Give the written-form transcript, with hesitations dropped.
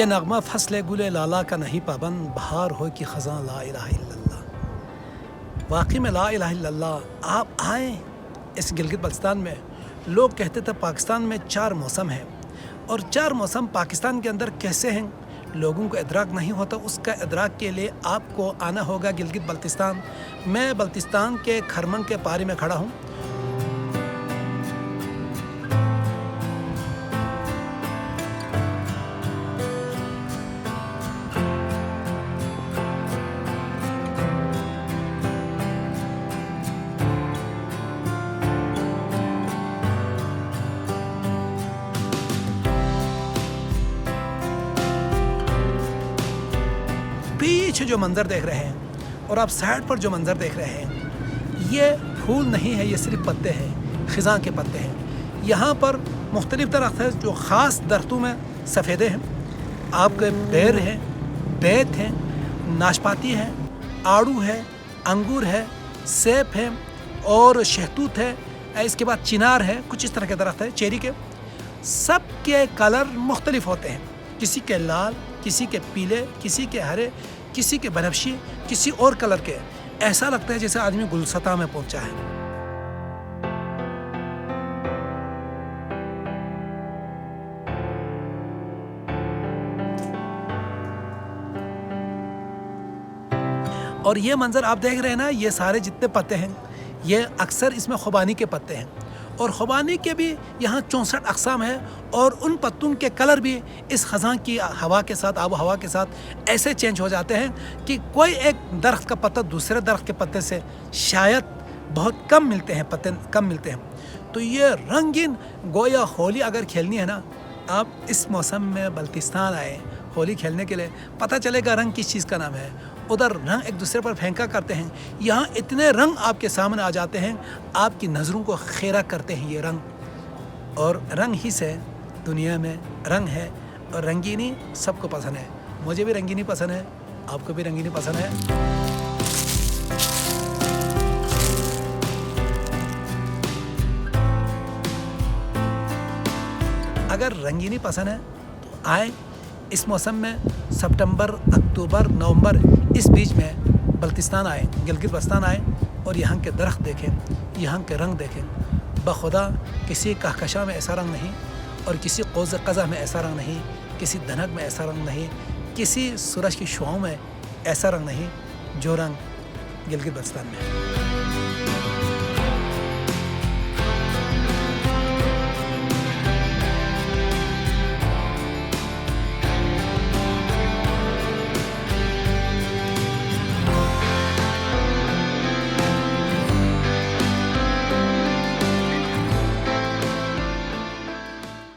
ये नगमा फसले गुले लाला का नहीं पाबंद, बहार हो कि ख़ज़ां ला इलाहा इल्लल्लाह। वाकई में ला इलाहा इल्लल्लाह। आप आए इस गिलगित बल्तिस्तान में, लोग कहते थे पाकिस्तान में 4 मौसम हैं और 4 मौसम पाकिस्तान के अंदर कैसे हैं लोगों को इदराक नहीं होता। उसका इदराक के लिए आपको आना होगा गिलगित बल्तिस्तान। मैं बल्तिस्तान के खरमन के पारी में खड़ा हूँ। पीछे जो मंज़र देख रहे हैं और आप साइड पर जो मंज़र देख रहे हैं, ये फूल नहीं है, ये सिर्फ पत्ते हैं, ख़िज़ां के पत्ते हैं। यहाँ पर मुख्तलिफ़ दरख्त हैं जो ख़ास दरख्तों में सफ़ेदे हैं, आपके बेर हैं, बैत हैं, नाशपाती है, आड़ू है, अंगूर है, सेब है और शहतूत है। इसके बाद चिनार है, कुछ इस तरह के दरख्त हैं चेरी के। सब के कलर मुख्तलिफ होते हैं, किसी के लाल, किसी के पीले, किसी के हरे, किसी के बनफशी, किसी और कलर के। ऐसा लगता है जैसे आदमी गुलसता में पहुंचा है। और ये मंजर आप देख रहे हैं ना, ये सारे जितने पत्ते हैं ये अक्सर इसमें खुबानी के पत्ते हैं और खुबानी के भी यहाँ 64 अक़साम है और उन पत्तों के कलर भी इस ख़ज़ां की हवा के साथ, आबो हवा के साथ ऐसे चेंज हो जाते हैं कि कोई एक दरख्त का पत्ता दूसरे दरख्त के पत्ते से शायद बहुत कम मिलते हैं, पत्ते कम मिलते हैं। तो ये रंगीन गोया होली अगर खेलनी है ना, आप इस मौसम में बल्तिस्तान आए होली खेलने के लिए, पता चलेगा रंग किस चीज़ का नाम है। उधर रंग एक दूसरे पर फेंका करते हैं, यहाँ इतने रंग आपके सामने आ जाते हैं, आपकी नज़रों को खेरा करते हैं ये रंग। और रंग ही से दुनिया में रंग है और रंगीनी सबको पसंद है। मुझे भी रंगीनी पसंद है, आपको भी रंगीनी पसंद है। अगर रंगीनी पसंद है तो आए इस मौसम में, सितंबर, अक्टूबर, नवंबर, इस बीच में बल्तिस्तान आए, गिलगित बल्तिस्तान आए और यहाँ के दरख्त देखें, यहाँ के रंग देखें। बखुदा किसी कहकशा में ऐसा रंग नहीं और किसी कौज़ क़ज़ा में ऐसा रंग नहीं, किसी धनक में ऐसा रंग नहीं, किसी सूरज की शुआओं में ऐसा रंग नहीं जो रंग गिलगित बल्तिस्तान में है।